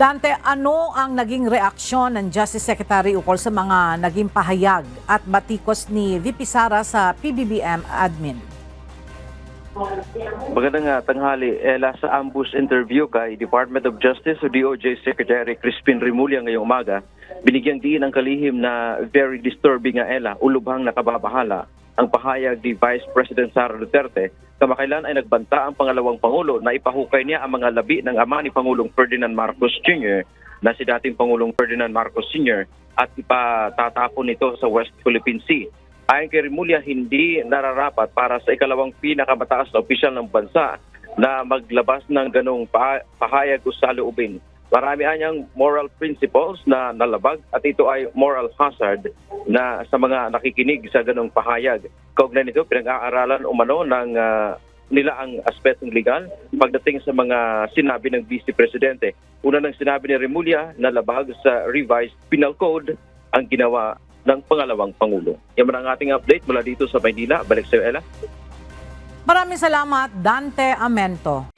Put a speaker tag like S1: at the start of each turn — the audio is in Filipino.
S1: Dante, ano ang naging reaksyon ng Justice Secretary ukol sa mga naging pahayag at batikos ni VP Sara sa PBBM admin?
S2: Magandang tanghali. Ela, sa ambush interview kay Department of Justice o DOJ Secretary Crispin Remulla ngayong umaga, binigyang diin ang kalihim na very disturbing Ela, ulubhang nakababahala ang pahayag ni Vice President Sara Duterte. Kamakailan ay nagbanta ang pangalawang Pangulo na ipahukay niya ang mga labi ng ama ni Pangulong Ferdinand Marcos Jr. na si dating Pangulong Ferdinand Marcos Sr. at ipatatapon ito sa West Philippine Sea. Ayon kay Remulla, hindi nararapat para sa ikalawang pinakamataas na opisyal ng bansa na maglabas ng ganong pahayag o saloobin. Marami anyang moral principles na nalabag at ito ay moral hazard na sa mga nakikinig sa ganong pahayag. Kaugnay nito, pinag-aaralan umano ng nila ang aspetong legal pagdating sa mga sinabi ng Vice Presidente. Una nang sinabi ni Remulla na labag sa revised penal code ang ginawa ng pangalawang Pangulo. Yan man ang ating update mula dito sa Maynila. Balik sa iyo, Ella.
S1: Maraming salamat, Dante Amento.